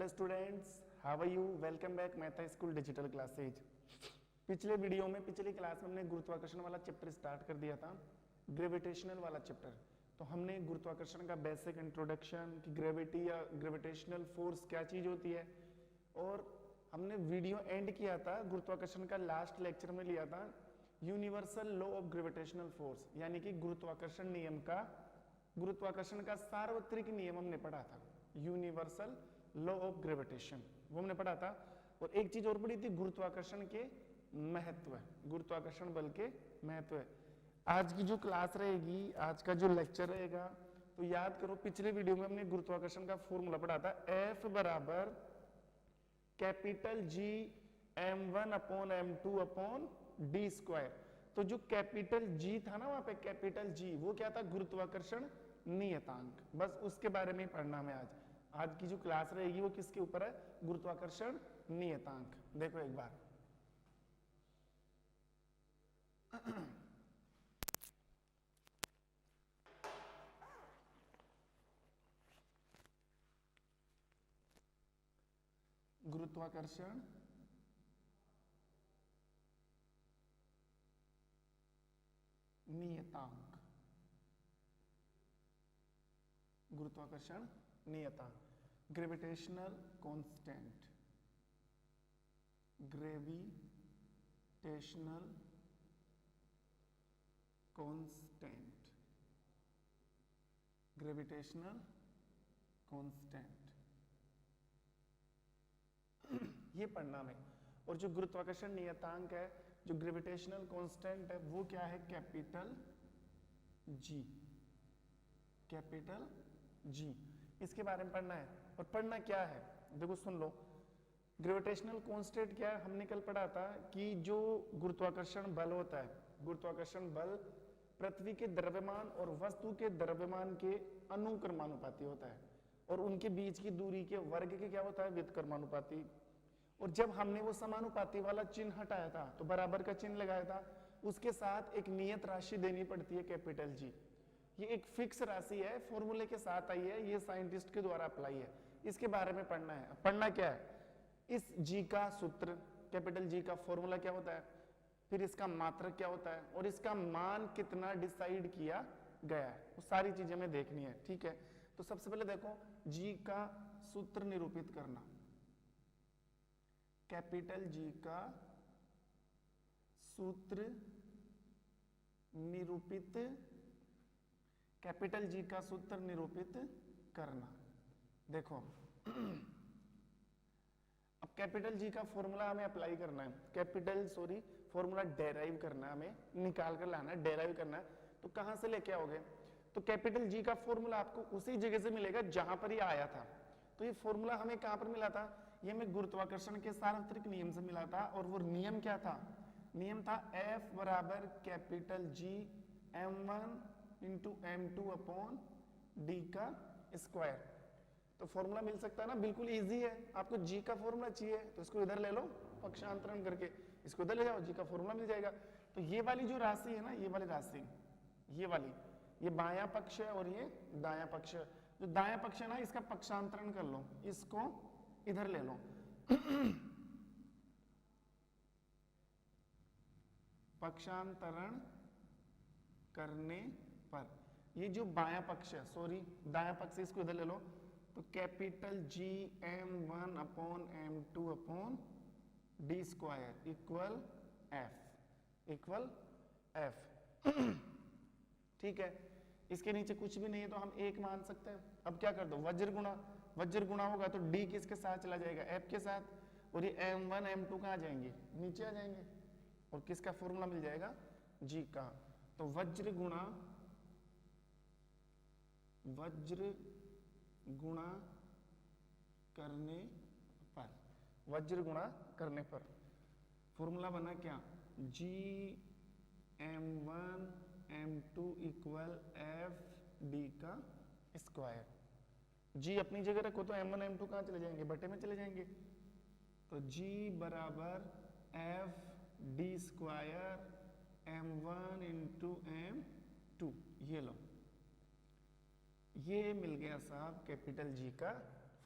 Hello students, how are you? Welcome back Mehta school digital classes. पिछले video में पिछली class में हमने गुरुत्वाकर्षण वाला चैप्टर स्टार्ट कर दिया था, ग्रेविटेशनल वाला चैप्टर। तो हमने गुरुत्वाकर्षण का बेसिक इंट्रोडक्शन कि ग्रेविटी या ग्रेविटेशनल फोर्स क्या चीज होती है, और हमने वीडियो एंड किया था गुरुत्वाकर्षण का लास्ट लेक्चर में लिया था universal law of gravitational force, यानी कि गुरुत्वाकर्षण का सार्वत्रिक नियम हमने पढ़ा था, यूनिवर्सल लॉ ऑफ ग्रेविटेशन वो हमने पढ़ा था। और एक चीज और पढ़ी थी, गुरुत्वाकर्षण के महत्व, गुरुत्वाकर्षण बल के महत्व। आज की जो क्लास रहेगी, आज का जो लेक्चर रहेगा, तो याद करो पिछले वीडियो में हमने गुरुत्वाकर्षण का फॉर्मूला पढ़ा था, F बराबर capital G m1 upon m2 upon d square. तो जो कैपिटल G था ना, वहां पे कैपिटल G वो क्या था? गुरुत्वाकर्षण नियतांक। बस उसके बारे में पढ़ना हमें आज। आज की जो क्लास रहेगी वो किसके ऊपर है? गुरुत्वाकर्षण नियतांक। देखो एक बार, गुरुत्वाकर्षण नियतांक, गुरुत्वाकर्षण नियतांक, gravitational constant, gravitational constant, gravitational constant, ये पढ़ना में। और जो गुरुत्वाकर्षण नियतांक है, जो ग्रेविटेशनल कांस्टेंट है, वो क्या है? Capital G, capital G. इसके बारे में पढ़ना है। और पढ़ना क्या है? देखो सुन लो, ग्रेविटेशनल कांस्टेंट क्या है? हमने कल पढ़ा था कि जो गुरुत्वाकर्षण बल होता है, गुरुत्वाकर्षण बल पृथ्वी के द्रव्यमान और वस्तु के द्रव्यमान के अनुक्रमानुपाती होता है, और उनके बीच की दूरी के वर्ग के क्या होता है? व्युत्क्रमानुपाती। और जब हमने वो समानुपाती वाला चिन्ह हटाया था, तो बराबर का चिन्ह लगाया था, उसके साथ एक नियत राशि देनी पड़ती है, कैपिटल जी। ये एक फिक्स राशि है, फॉर्मूले के साथ आई है, ये साइंटिस्ट के द्वारा अप्लाई है। इसके बारे में पढ़ना है। पढ़ना क्या है? इस जी का सूत्र, कैपिटल जी का फॉर्मूला क्या होता है, फिर इसका मात्रक क्या होता है, और इसका मान कितना डिसाइड किया गया है, वो सारी चीजें हमें देखनी है। ठीक है, तो सबसे पहले देखो, जी का सूत्र निरूपित करना, कैपिटल जी का सूत्र निरूपित, कैपिटल जी का सूत्र निरूपित करना। देखो अब कैपिटल जी का फॉर्मूला हमें अप्लाई करना है, फॉर्मूला डेराइव करना है, हमें निकाल कर लाना है, डेराइव करना है। तो कहां से लेके आओगे? तो कैपिटल जी का फॉर्मूला आपको उसी जगह से मिलेगा जहां पर ये आया था। तो ये फॉर्मूला हमें कहां पर मिला था? ये हमें गुरुत्वाकर्षण के सार्वत्रिक नियम से मिला था। और वो नियम क्या था? नियम था F बराबर capital G m1 into m2 upon d का स्क्वायर। तो फॉर्मूला मिल सकता है ना, बिल्कुल इजी है। आपको जी का फॉर्मूला चाहिए तो इसको इधर ले लो, पक्षांतरण करके इसको इधर ले जाओ, जी का फॉर्मूला मिल जाएगा। तो ये वाली जो राशि है ना, ये वाली राशि, ये वाली, ये बायां पक्ष है और ये दायां पक्ष है। जो दायां पक्ष है ना, इसका पक्षांतरण कर लो, इसको इधर ले लो। पक्षांतरण करने पर ये जो बायां पक्ष है, सॉरी दायां पक्ष, इसको इधर ले लो। तो capital G m1 upon m2 upon d square equal f। ठीक है, इसके नीचे कुछ भी नहीं है तो हम एक मान सकते हैं। अब क्या कर दो? वज्र गुणा होगा तो d किसके साथ चला जाएगा? f के साथ। और ये m1 m2 कहाँ जाएंगे? नीचे आ जाएंगे। और किसका फॉर्मूला मिल जाएगा? g का। तो वज्र गुणा करने पर फॉर्मूला बना क्या? g m1 m2 equal f d का स्क्वायर। g अपनी जगह रखो तो m1 m2 कहाँ चले जाएंगे? बटे में चले जाएंगे। तो g बराबर f d square m1 into m2, ये लो, ये मिल गया साहब कैपिटल जी का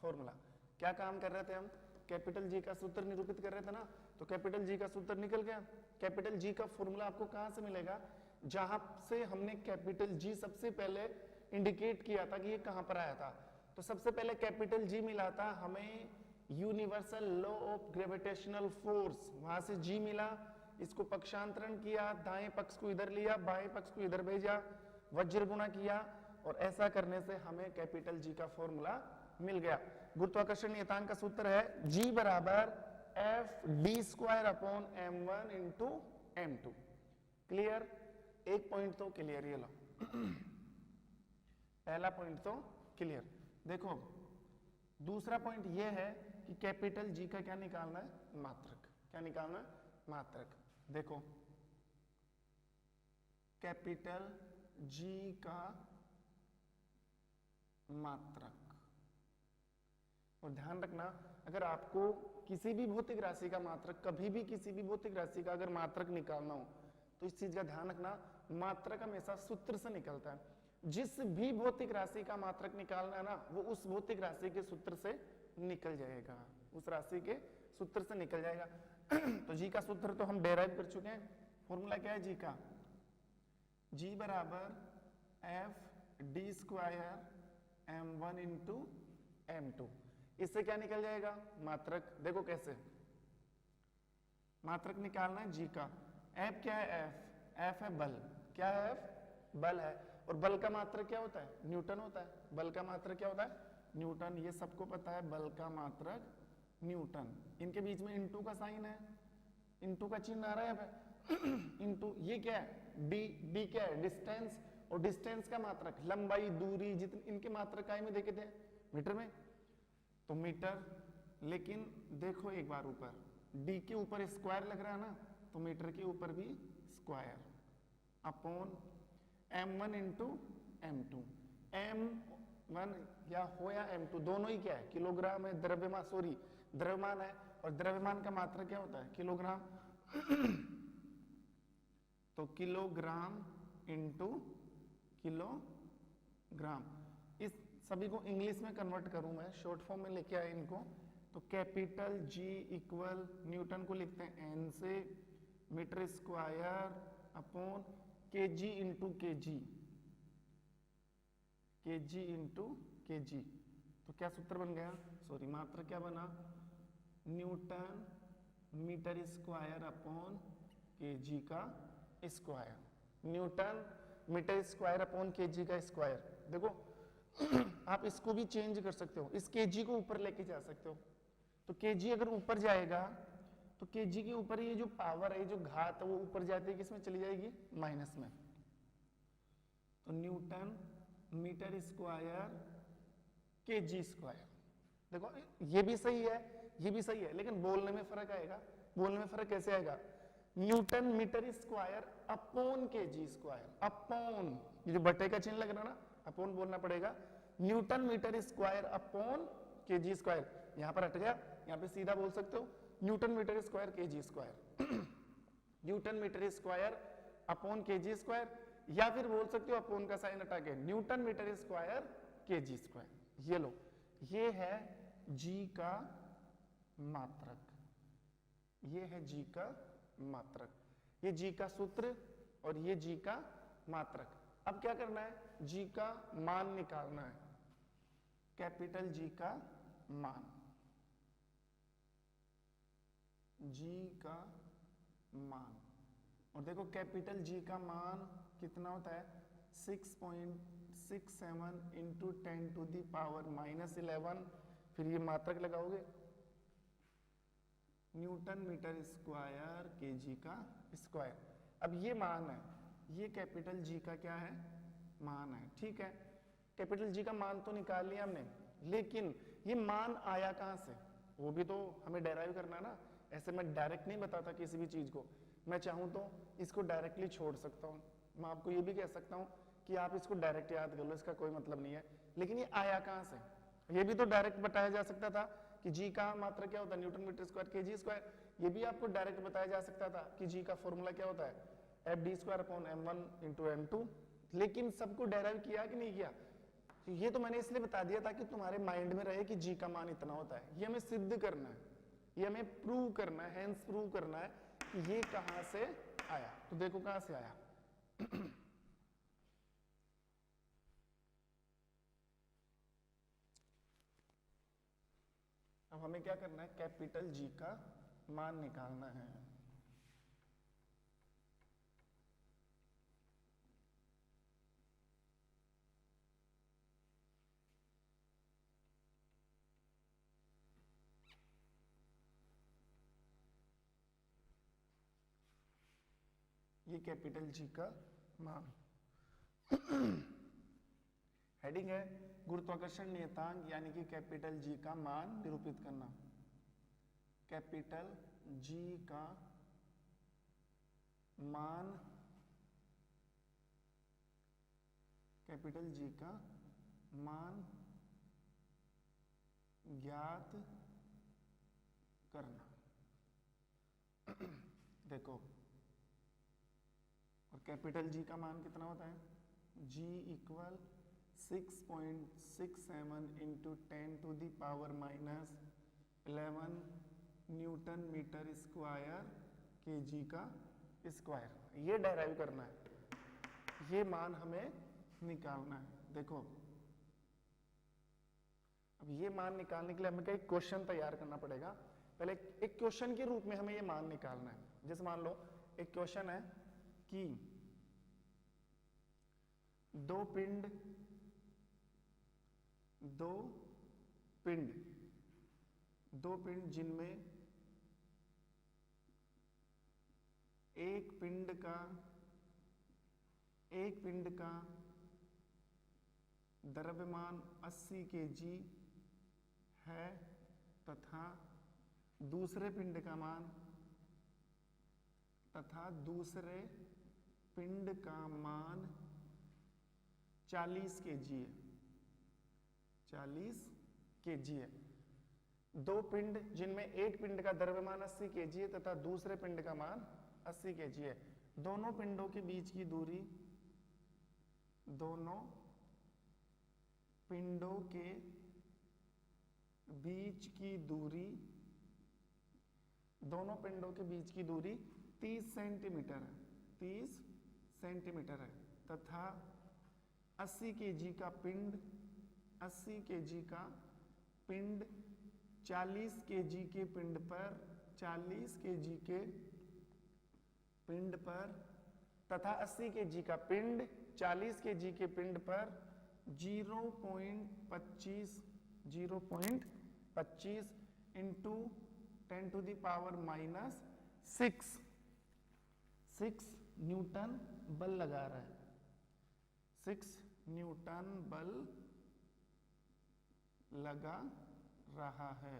फॉर्मूला। क्या काम कर रहे थे हम? कैपिटल जी का सूत्र निरूपित कर रहे थे ना, तो कैपिटल जी का सूत्र निकल गया। कैपिटल जी का फॉर्मूला आपको कहां से मिलेगा? जहां से हमने कैपिटल जी सबसे पहले इंडिकेट किया था कि ये कहां पर आया था। तो सबसे पहले कैपिटल जी मिला था हमें universal law of gravitational force, वहां से जी मिला, इसको पक्षांतरण किया, दाएं पक्ष को इधर लिया, बाएं पक्ष को इधर भेजा, वज्र गुणा किया, और ऐसा करने से हमें कैपिटल जी का फॉर्मूला मिल गया। गुरुत्वाकर्षण नियतांक का सूत्र है G बराबर F d² upon m1 into m2। Clear? एक पॉइंट तो क्लियर, ये लो पहला पॉइंट तो क्लियर। देखो दूसरा पॉइंट ये है कि कैपिटल जी का क्या निकालना है? मात्रक। क्या निकालना है? मात्रक। देखो कैपिटल जी का मात्रक, और ध्यान रखना अगर आपको किसी भी भौतिक राशि का मात्रक, कभी भी किसी भी भौतिक राशि का अगर मात्रक निकालना हो तो इस चीज का ध्यान रखना, मात्रक हमेशा सूत्र से निकलता है। जिस भी भौतिक राशि का मात्रक निकालना है ना, वो उस भौतिक राशि के सूत्र से निकल जाएगा, उस राशि के सूत्र से निकल जाएगा। तो जी का सूत्र तो हम डेराइव कर चुके हैं। फॉर्मूला क्या है जी का? जी बराबर F d² m1 into m2। इससे क्या निकल जाएगा? मात्रक। देखो कैसे मात्रक निकालना है जी का। F क्या है? F है बल। क्या है? F बल है। और बल का मात्रक क्या होता है? न्यूटन होता है। बल का मात्रक क्या होता है? न्यूटन। ये सबको पता है, बल का मात्रक न्यूटन। इनके बीच में इंटू का साइन है, इंटू का चिन्ह आ रहा है इंटू। ये क्या है? डी। डी क्या है? डिस्टेंस। और डिस्टेंस का मात्रक लंबाई, दूरी, जितने इनके मात्रक काय में देखे थे? मीटर में। तो मीटर। लेकिन देखो एक बार ऊपर डी के ऊपर स्क्वायर लग रहा है ना, तो मीटर के ऊपर भी square upon m1 into m2। m1 या हो या m2 दोनों ही क्या है? किलोग्राम है। द्रव्यमान, सॉरी द्रव्यमान है, और द्रव्यमान का मात्रा क्या होता है? किलोग्राम। तो किलोग्राम इंटू किलोग्राम। इस सभी को इंग्लिश में कन्वर्ट करूं मैं, शॉर्ट फॉर्म में लेके आए इनको, तो कैपिटल जी इक्वल न्यूटन को लिखते हैं n से, meter square upon kg into kg, kg into kg। तो क्या सूत्र बन गया? सॉरी मात्रा क्या बना? Newton metre square upon kg का square. Newton metre square upon kg का स्क्वायर। देखो आप इसको भी चेंज कर सकते हो, इस kg को ऊपर लेके जा सकते हो। तो kg अगर ऊपर जाएगा तो kg के ऊपर ये जो पावर है, जो घात है, वो ऊपर जाती है किसमें चली जाएगी? माइनस में। तो newton metre square kg square. देखो ये भी सही है, ये भी सही है, लेकिन बोलने में फर्क आएगा। बोलने में फर्क कैसे आएगा? Newton metre square upon kg square. Upon, ये जो बटे का चिन्ह लग रहा है ना, अपॉन बोलना पड़ेगा। Newton metre square upon kg square. यहां पर हट गया, यहां पे सीधा बोल सकते हो newton metre square kg square. Newton metre square upon kg square, या फिर बोल सकते हो अपॉन का साइन हटा के newton metre square kg square. ये लो, ये है g का मात्रक, ये है g का मात्रक, ये g का सूत्र और ये g का मात्रक। अब क्या करना है? g का मान निकालना है, कैपिटल G का मान, G का मान। और देखो कैपिटल G का मान कितना होता है? 6.67 इंटू 10 टू दी पावर -11। फिर ये मात्रक लगाओगे, न्यूटन मीटर स्क्वायर kg का स्क्वायर। अब ये मान है, ये कैपिटल G का क्या है? मान है। ठीक है, कैपिटल G का मान तो निकाल लिया हमने, लेकिन ये मान आया कहां से? वो भी तो हमें डेराइव करना है ना। ऐसे मैं डायरेक्ट नहीं बताता किसी भी चीज को, मैं चाहूं तो इसको डायरेक्टली छोड़ सकता हूं। मैं आपको ये भी कह सकता हूं कि आप इसको डायरेक्ट याद कर लो, इसका कोई मतलब नहीं है। लेकिन ये आया कहां से? ये भी तो डायरेक्ट बताया जा सकता था कि G का मात्रा क्या होता है? Newton metre square kg square. ये भी आपको डायरेक्ट बताया जा सकता था कि G का फॉर्मूला क्या होता है? F d² upon m1 into m2। लेकिन सबको डेराइव किया कि नहीं किया? तो ये तो मैंने इसलिए बता दिया ताकि तुम्हारे माइंड में रहे कि जी का मान इतना होता है। ये हमें सिद्ध करना है, ये हमें प्रूव करना है, हेंस प्रूव करना है कि ये कहां से आया। तो देखो कहां से आया। अब हमें क्या करना है, कैपिटल जी का मान निकालना है। ये कैपिटल जी का मान हेडिंग है गुरुत्वाकर्षण नियतांक यानी कि कैपिटल जी का मान निरूपित करना। कैपिटल जी का मान, कैपिटल जी का मान ज्ञात करना। देखो, और कैपिटल जी का मान कितना होता है, G equal 6.67 into 10⁻⁻11 newton metre square के जी का स्क्वायर। ये डेराइव करना है, ये मान हमें निकालना है। देखो, अब ये मान निकालने के लिए हमें एक क्वेश्चन तैयार करना पड़ेगा। पहले एक क्वेश्चन के रूप में हमें ये मान निकालना है। जैसे मान लो एक क्वेश्चन है कि दो पिंड जिनमें एक पिंड का द्रव्यमान 80 kg है तथा दूसरे पिंड का मान 40 kg है। 40 kg है। दो पिंड जिनमें एक पिंड का द्रव्यमान 80 kg है तथा दूसरे पिंड का मान 80 kg है। दोनों पिंडों के बीच की दूरी, दोनों पिंडों के बीच की दूरी 30 सेंटीमीटर है, 30 सेंटीमीटर है तथा 80 kg का पिंड 40 kg के पिंड तथा 80 kg का पिंड 40 kg के पिंड पर 0.25 इंटू 10⁻⁻6 न्यूटन बल लगा रहा है। 6 न्यूटन बल लगा रहा है।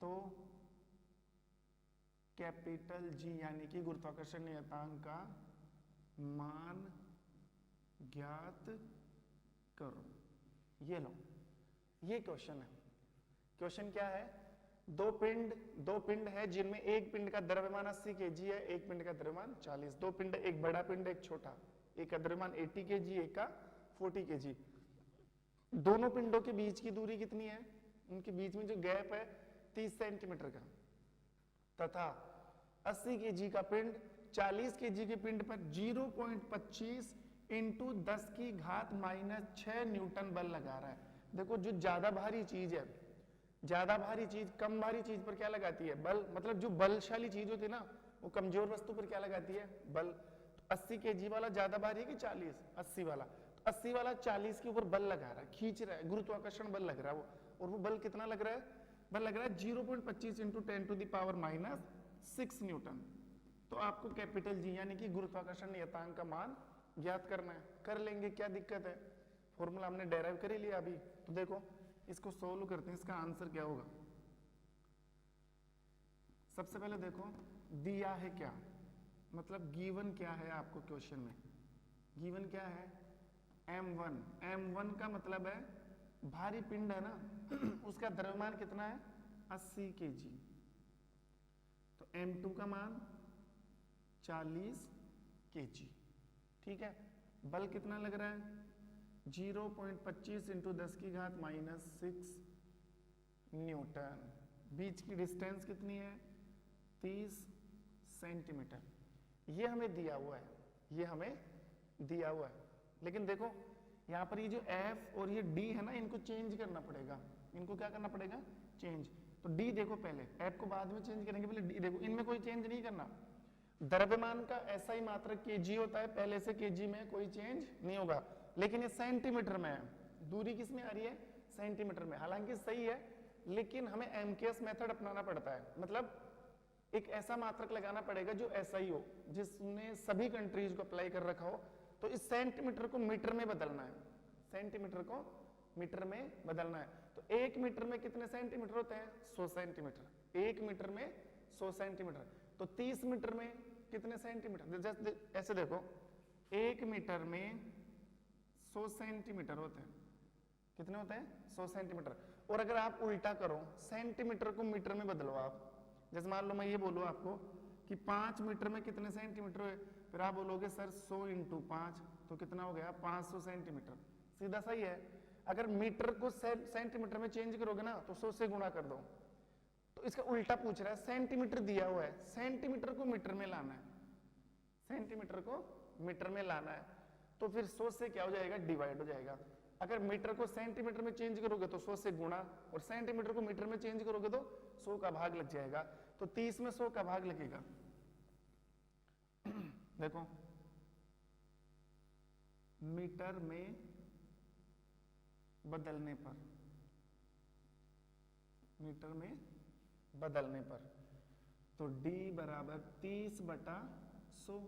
तो कैपिटल जी यानी कि गुरुत्वाकर्षण नियतांक का मान ज्ञात करो। ये लो, ये क्वेश्चन है। क्वेश्चन क्या है, दो पिंड है जिनमें एक पिंड का द्रव्यमान 80 kg है, एक पिंड का द्रव्यमान 40। दो पिंड, एक बड़ा पिंड एक छोटा, एक का द्रव्यमान 80 kg एक का 40 kg। दोनों पिंडों के बीच की दूरी कितनी है, उनके बीच में जो गैप है 30 सेंटीमीटर का तथा 80 kg का पिंड 40 kg के पिंड पर 0.25 इंटू 10⁻⁻6 न्यूटन बल लगा रहा है। देखो, जो ज्यादा भारी चीज है, ज्यादा भारी चीज कम भारी चीज पर क्या लगाती है, बल। मतलब जो बलशाली चीज होती है ना, वो कमजोर वस्तु पर क्या लगाती है, बल। तो 80 kg वाला ज्यादा भारी है कि 40? 80 वाला। तो 80 वाला 40 के ऊपर बल लगा रहा है, खींच रहा है, गुरुत्वाकर्षण बल लग रहा है वो। और वो बल कितना लग रहा है, बल लग रहा है 0.25 इंटू 10⁻⁻6 न्यूटन। तो आपको कैपिटल जी यानी कि गुरुत्वाकर्षण नियतांक का मान ज्ञात करना है। कर लेंगे, क्या दिक्कत है, फॉर्मूला हमने डेराइव कर ही लिया अभी। तो देखो, इसको सोल्व करते हैं, इसका आंसर क्या होगा। सबसे पहले देखो दिया है क्या, मतलब गिवन क्या है आपको क्वेश्चन में। गिवन क्या है, m1। m1 का मतलब है भारी पिंड है ना, उसका द्रव्यमान कितना है 80 kg। तो m2 का मान 40 kg। ठीक है, बल कितना लग रहा है 0.25 इंटू 10 की घात -6 न्यूटन। बीच की डिस्टेंस कितनी है? 30 सेंटीमीटर। ये हमें दिया हुआ है, ये हमें दिया हुआ है। लेकिन देखो यहाँ पर ये जो F और ये D है ना, इनको चेंज करना पड़ेगा। इनको क्या करना पड़ेगा? चेंज। तो D देखो पहले, F को बाद में चेंज करेंगे, पहले D देखो। इनमें कोई चेंज नहीं करना। द्रव्यमान का ऐसा ही मात्रक kg होता है, पहले से kg में कोई चेंज नहीं होगा। लेकिन ये सेंटीमीटर में है, दूरी किस में आ रही है? सेंटीमीटर में। हालांकि सही है, लेकिन हमें MKS मेथड अपनाना पड़ता है। मतलब एक ऐसा मात्रक लगाना पड़ेगा जो ऐसा ही हो, जिसने सभी कंट्रीज को अप्लाई कर रखा हो। तो इस सेंटीमीटर को मीटर में बदलना है, सेंटीमीटर को मीटर में बदलना है। तो 1 मीटर में कितने सेंटीमीटर होते हैं? 100 सेंटीमीटर। 1 मीटर में 100 सेंटीमीटर। तो 30 मीटर में कितने सेंटीमीटर? जैसे ऐसे देखो, 1 मीटर में 100 सेंटीमीटर होते हैं। कितने होते हैं? 100 सेंटीमीटर। और अगर आप उल्टा करो, सेंटीमीटर को मीटर में बदलो आप। जैसे मान लो मैं ये बोलूँ आपको कि 5 मीटर में कितने सेंटीमीटर हुए, फिर आप बोलोगे सर 100 इंटू 5, तो कितना हो गया? 500 सेंटीमीटर। सीधा सही है। अगर मीटर को सेंटीमीटर में चेंज करोगे ना, तो 100 से गुणा कर दो। तो इसका उल्टा पूछ रहा है, सेंटीमीटर दिया हुआ है, सेंटीमीटर को मीटर में लाना है, सेंटीमीटर को मीटर में लाना है। तो फिर 100 से क्या हो जाएगा? डिवाइड हो जाएगा। अगर मीटर को सेंटीमीटर में चेंज करोगे तो 100 से गुणा, और सेंटीमीटर को मीटर में चेंज करोगे तो 100 का भाग लग जाएगा। तो 30 में 100 का भाग लगेगा। देखो, मीटर में बदलने पर, मीटर में बदलने पर, तो D बराबर 30/100।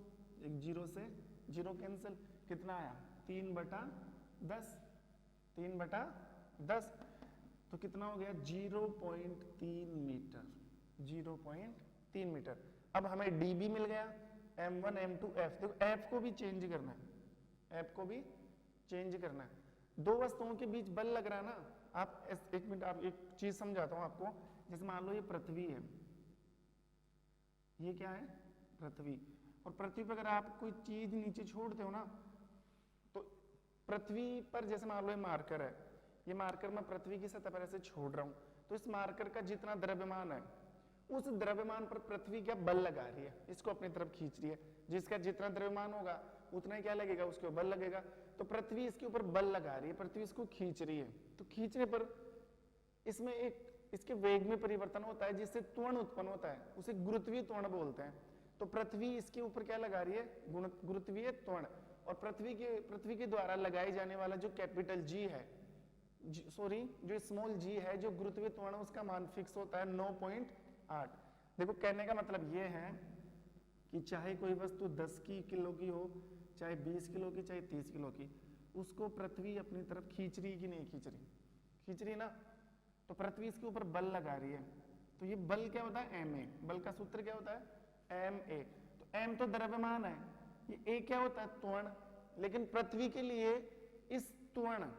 एक जीरो से जीरो कैंसिल, कितना आया? 3/10, 3/10। तो कितना हो गया? 0.3 मीटर, 0.3 मीटर। अब हमें dB मिल गया, m1 m2 f। देखो f को भी चेंज करना है, f को भी चेंज करना है। दो वस्तुओं के बीच बल लग रहा है ना। आप एक मिनट, आप एक चीज समझाता हूं आपको। जैसे मान लो ये पृथ्वी है, ये क्या है? पृथ्वी। और पृथ्वी पर अगर आप कोई चीज नीचे छोड़ते हो ना, तो पृथ्वी पर जैसे मान लो ये मार्कर है, ये मार्कर मैं पृथ्वी की सतह पर ऐसे छोड़ रहा हूं, तो इस मार्कर का जितना द्रव्यमान है, उस द्रव्यमान पर पृथ्वी क्या बल लगा रही है, इसको अपनी तरफ खींच रही है। जिसका जितना द्रव्यमान होगा उतना ही क्या लगेगा? उसके ऊपर बल लगेगा। तो पृथ्वी इसके ऊपर बल लगा रही है, पृथ्वी इसको खींच रही है। तो खींचने पर इसमें एक इसके वेग में परिवर्तन होता है, जिससे त्वरण उत्पन्न होता है, उसे गुरुत्वीय त्वरण बोलते हैं। तो पृथ्वी इसके ऊपर क्या लगा रही है? गुरुत्वीय त्वरण। और पृथ्वी के द्वारा लगाए जाने वाला जो कैपिटल G है, जो स्मॉल g है, जो गुरुत्वीय त्वरण, उसका मान फिक्स होता है 9.8। देखो, कहने का मतलब ये है कि चाहे कोई वस्तु 10 किलो की हो, चाहे 20 किलो की, चाहे 30 किलो की, उसको पृथ्वी अपनी तरफ खींच रही कि नहीं खींच रही? खींच रही ना। तो पृथ्वी इसके ऊपर बल लगा रही है। तो ये बल क्या होता है? ma। बल का सूत्र क्या होता है? ma। तो m तो द्रव्यमान है, ये a क्या होता है? त्वरण। लेकिन पृथ्वी के लिए इस त्वरण,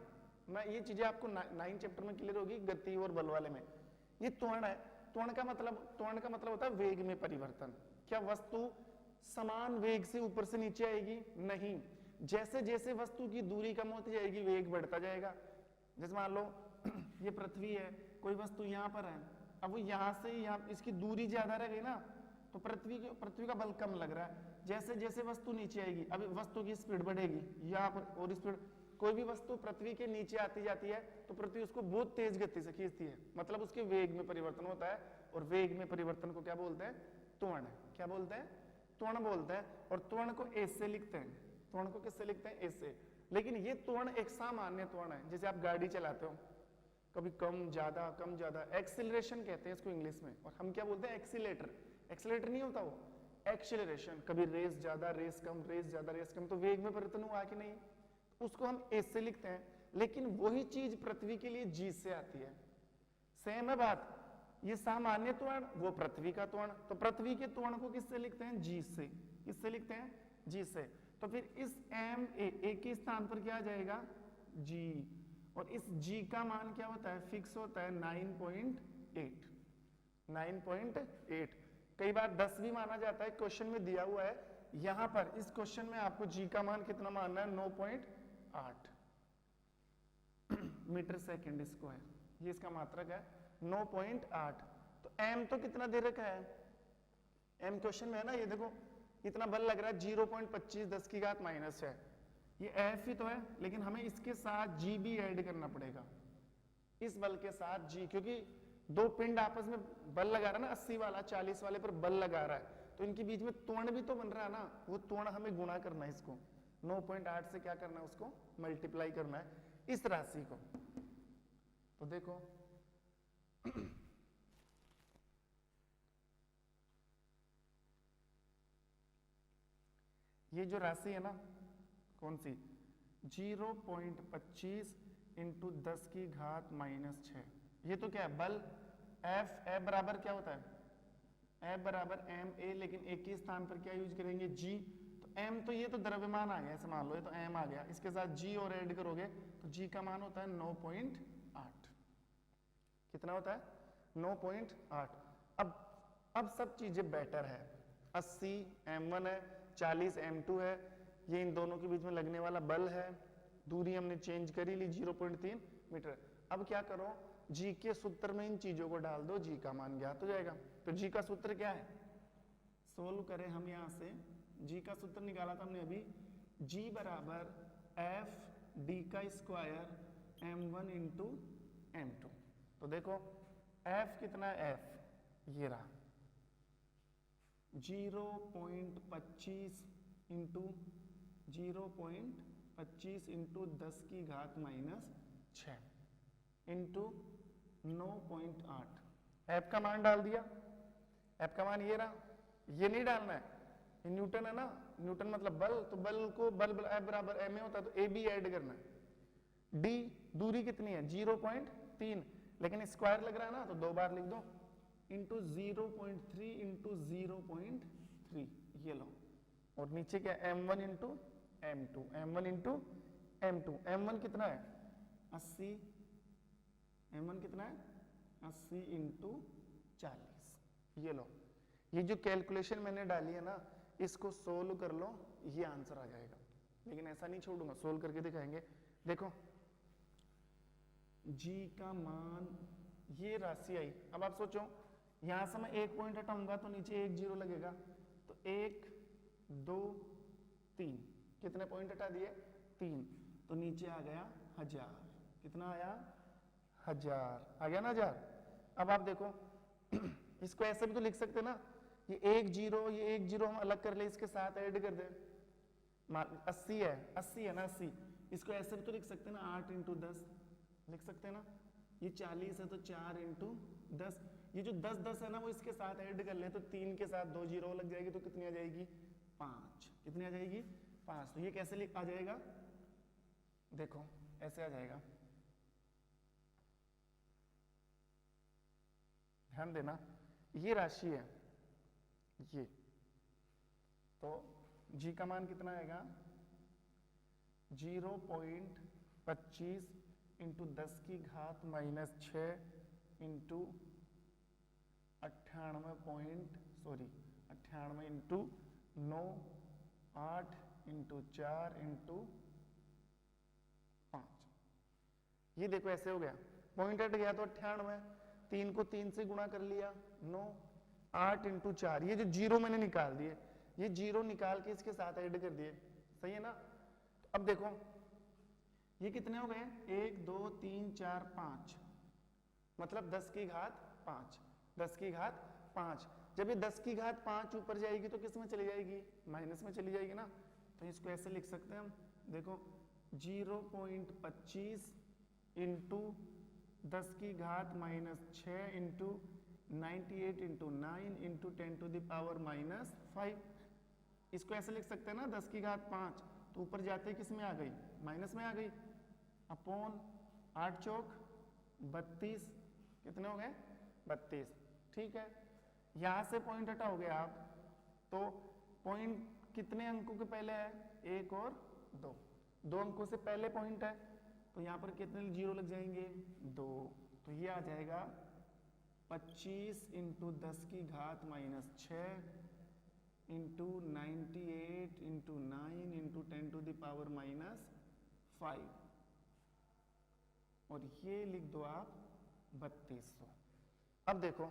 मैं ये चीजें आपको 9 चैप्टर में क्लियर होगी, गति और बल वाले में। ये त्वरण है। त्वरण का मतलब होता है वेग में परिवर्तन। क्या वस्तु समान वेग से ऊपर से नीचे आएगी? नहीं। जैसे जैसे वस्तु की दूरी कम होती जाएगी, वेग बढ़ता जाएगा। जैसे मान लो ये पृथ्वी है, कोई वस्तु यहाँ पर है, अब वो यहाँ से यहाँ, इसकी दूरी ज्यादा रह गई ना, तो पृथ्वी का बल कम लग रहा है। जैसे जैसे वस्तु नीचे आएगी, अब वस्तु की स्पीड बढ़ेगी यहाँ पर, और स्पीड, कोई भी वस्तु पृथ्वी के नीचे आती जाती है तो पृथ्वी उसको बहुत तेज गति से खींचती है, मतलब उसके वेग में परिवर्तन होता है। और वेग में परिवर्तन को क्या बोलते हैं? त्वरण। क्या बोलते हैं? त्वरण बोलते हैं। और त्वरण को ए से लिखते हैं। त्वरण को किससे लिखते हैं? ए से। लेकिन ये त्वरण एक सामान्य त्वरण है। जैसे आप गाड़ी चलाते हो, कभी कम ज्यादा, एक्सीलरेशन कहते हैं इसको इंग्लिश में, और हम क्या बोलते हैं? एक्सीलेटर। एक्सीलेटर नहीं होता वो, एक्सीलरेशन। कभी रेस ज्यादा, रेस कम, रेस ज्यादा, रेस कम, तो वेग में परिवर्तन हुआ कि नहीं, उसको हम ए से लिखते हैं। लेकिन वही चीज पृथ्वी के लिए जी से आती है। सेम है बात। ये सामान्य त्वरण, वो पृथ्वी का त्वरण। तो पृथ्वी के त्वरण को किससे लिखते हैं? जी से। किससे लिखते हैं? जी से। तो फिर इस एम ए के स्थान पर क्या आ जाएगा? जी। और इस जी का मान क्या होता है? फिक्स होता है 9.8। 9.8। कई बार 10 भी माना जाता है, क्वेश्चन में दिया हुआ है। यहां पर इस क्वेश्चन में आपको जी का मान कितना मानना है? 9.8। मीटर सेकेंड स्क्वायर, ये इसका मात्रक है 9.8। तो m तो कितना दे रखा है, m क्वेश्चन में है ना, ये देखो इतना बल लग रहा है 0.25 10 की घात -6, ये f ही तो है, लेकिन हमें इसके साथ g भी ऐड करना पड़ेगा, इस बल के साथ g, क्योंकि दो पिंड आपस में बल लगा रहा है ना, 80 वाला 40 वाले पर बल लगा रहा है, तो इनके बीच में त्वरण भी तो बन रहा है ना, वो त्वरण हमें गुणा करना है, इसको 9.8 से क्या करना है, उसको मल्टीप्लाई करना है इस राशि को। तो देखो ये जो राशि है ना, कौन सी, 0.25 इंटू 10 की घात -6, ये तो क्या है, बल F बराबर क्या होता है, F बराबर ma, लेकिन एक ही स्थान पर क्या यूज करेंगे, g, तो m तो ये तो द्रव्यमान आ गया, ऐसे मान लो, ये तो m आ गया, इसके साथ g और ऐड करोगे तो g का मान होता है 9.8, कितना होता है 9.8। अब सब चीजें बेटर है, 80 m1 है, 40 m2 है, ये इन दोनों के बीच में लगने वाला बल है, दूरी हमने चेंज करी ली 0.3 मीटर। अब क्या करो, g के सूत्र में इन चीजों को डाल दो, g का मान ज्ञात हो जाएगा। तो g का सूत्र क्या है, सोल्व करें हम, यहां से g का सूत्र निकाला था हमने अभी, g बराबर f d का स्क्वायर m1 इंटू m2। तो देखो f कितना है, f ये रहा 0.25 इंटू 0.25 इंटू 10 की घात -6 इंटू 9.8, f का मान डाल दिया, f का मान ये रहा, ये नहीं डालना है, ये न्यूटन है ना, न्यूटन मतलब बल, तो बल को बल F बराबर ma होता है, तो a भी ऐड करना है, d दूरी कितनी है 0.3, लेकिन स्क्वायर लग रहा है ना, तो 2 बार लिख दो, इंटू 0.3 इंटू 0.3, ये लो, और नीचे क्या m1 into m2, m1 into m2, m1 कितना है 80, m1 कितना है 80 इंटू 40, ये लो, ये जो कैलकुलेशन मैंने डाली है ना, इसको सोल्व कर लो, ये आंसर आ जाएगा। लेकिन ऐसा नहीं छोड़ूंगा, सोल्व करके दिखाएंगे। देखो g का मान, ये राशि आई, अब आप सोचो यहां से मैं एक पॉइंट हटाऊंगा तो नीचे 1 0 लगेगा, तो 1 2 3, कितने पॉइंट हटा दिए 3, तो नीचे आ गया 1000, कितना आया 1000, आ गया ना 1000। अब आप देखो इसको ऐसे भी तो लिख सकते ना, ये 1 0, ये 1 0 हम अलग कर ले, इसके साथ ऐड कर दे, 80 है ना 80, इसको ऐसे भी तो लिख सकते ना 8 इंटू 10 लिख सकते हैं ना, ये 40 है तो 4 इंटू 10, ये जो 10 10 है ना, वो इसके साथ ऐड कर ले, तो 3 के साथ 2 0 लग जाएगी, तो कितनी आ जाएगी 5, कितनी आ जाएगी 5। तो ये कैसे लिख आ जाएगा, देखो ऐसे आ जाएगा, ध्यान देना, ये राशि है ये, तो g का मान कितना आएगा 0.25 इंटू 10 की घात -6 इंटू 98 इंटू 9 8 इंटू 4 इंटू 5, ये देखो ऐसे हो गया, पॉइंट हट गया तो 98, 3 को 3 से गुणा कर लिया 9 8 इंटू 4, ये जो जीरो मैंने निकाल दिए, ये जीरो निकाल के इसके साथ ऐड कर दिए, सही है ना। तो अब देखो ये कितने हो गए 1 2 3 4 5, मतलब 10 की घात 5, 10 की घात 5। जब ये 10 की घात 5 ऊपर जाएगी तो किस में चली जाएगी, माइनस में चली जाएगी ना, तो इसको ऐसे लिख सकते हैं हम, देखो 0.25 इंटू 10 की घात -6 into 98 into 9 into 10 to the power -5, इसको ऐसे लिख सकते हैं ना 10 की घात 5, तो ऊपर जाते किस में आ गई, माइनस में आ गई, अपॉन 8 चौक 32, कितने हो गए 32, ठीक है। यहां से पॉइंट हटाओगे आप, तो पॉइंट कितने अंकों के पहले है, 1 और 2, 2 अंकों से पहले पॉइंट है, तो यहाँ पर कितने जीरो लग जाएंगे 2, तो ये आ जाएगा 25 इंटू 10 की घात -6 into 98 into 9 into 10 to the power -5, और ये लिख दो आप 3200। अब देखो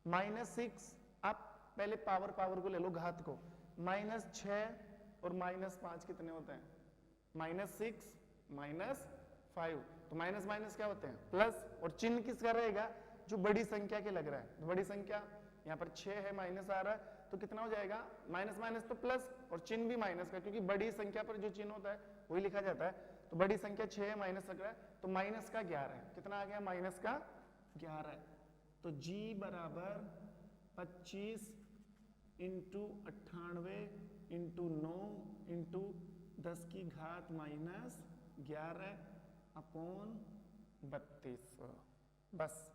-6, आप पहले पावर को ले लो, घात को। -6 और -5 कितने होते हैं? -6 -5, तो माइनस माइनस क्या होते हैं? प्लस। और चिन्ह किसका रहेगा? जो बड़ी संख्या के लग रहा है। तो बड़ी संख्या यहाँ पर 6 है, माइनस आ रहा है, तो कितना हो जाएगा? माइनस माइनस तो प्लस, और चिन्ह भी माइनस का, क्योंकि बड़ी संख्या पर जो चिन्ह होता है वही लिखा जाता है। तो बड़ी संख्या 6 है, माइनस लग रहा है, तो माइनस का 11 है। कितना आ गया? माइनस का 11 है। तो g बराबर 25 इंटू 98 इंटू 9 इंटू 10 की घात -11 अपॉन 3200। बस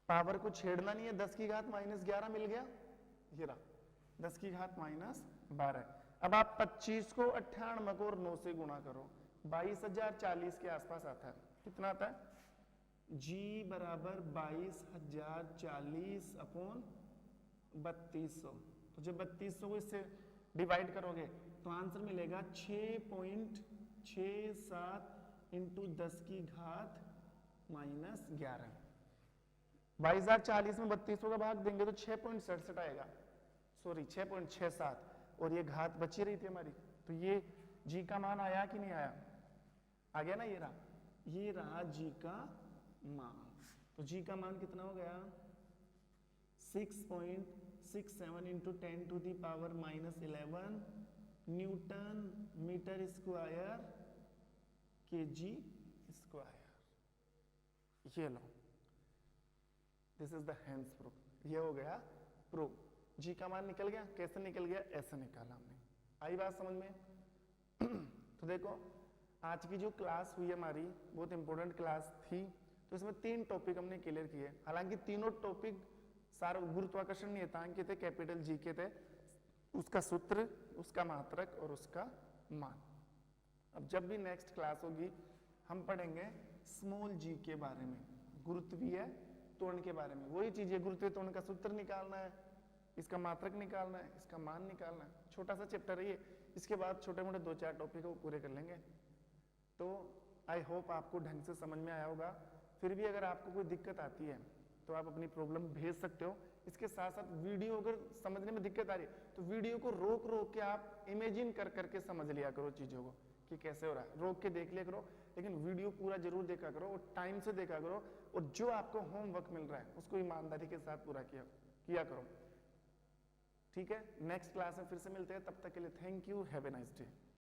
पावर को छेड़ना नहीं है, 10 की घात -11 मिल गया, ये रहा 10 की घात -12। अब आप 25 को 98 को और 9 से गुणा करो, 22,040 के आसपास आता है। कितना आता है? g बराबर 22,040 अपॉन 3200। तो जब 3200 को इससे डिवाइड करोगे तो आंसर मिलेगा 6.67 इंटू 10 की घात -11। 22,040 में 3200 का भाग देंगे तो 6.67 आएगा, सॉरी 6.67, और ये घात बची रही थी हमारी। तो ये जी का मान आया कि नहीं आया? आ गया ना, ये रहा जी का मान। तो जी का मान कितना हो गया? 6.67 into 10 to the power -11 newton metre square kg square. ये लो, this is the hence proof. ये हो गया प्रूफ। जी का मान निकल गया। कैसे निकल गया? ऐसे निकाला हमने। आई बात समझ में? तो देखो आज की जो क्लास हुई हमारी बहुत इंपॉर्टेंट क्लास थी। तो इसमें 3 टॉपिक हमने क्लियर किए। हालांकि तीनों टॉपिक सारे गुरुत्वाकर्षण नियतांक के थे, कैपिटल जी के थे, उसका सूत्र, उसका मात्रक और उसका मान। अब जब भी नेक्स्ट क्लास होगी हम पढ़ेंगे स्मॉल जी के बारे में, गुरुत्वीय त्वरण के बारे में। वही चीज है, गुरुत्वीय त्वरण का सूत्र निकालना है, इसका मात्रक निकालना है, इसका मान निकालना है। छोटा सा चैप्टर है ये। इसके बाद छोटे मोटे 2-4 टॉपिक वो पूरे कर लेंगे। तो आई होप आपको ढंग से समझ में आया होगा। फिर भी अगर आपको कोई दिक्कत आती है तो आप अपनी प्रॉब्लम भेज सकते हो। इसके साथ साथ वीडियो अगर समझने में दिक्कत आ रही है तो वीडियो को रोक रोक के आप इमेजिन कर करके समझ लिया करो चीजों को कि कैसे हो रहा है। रोक के देख लिया करो, लेकिन वीडियो पूरा जरूर देखा करो और टाइम से देखा करो। और जो आपको होमवर्क मिल रहा है उसको ईमानदारी के साथ पूरा किया करो। ठीक है, नेक्स्ट क्लास में फिर से मिलते हैं। तब तक के लिए thank you, have a nice day.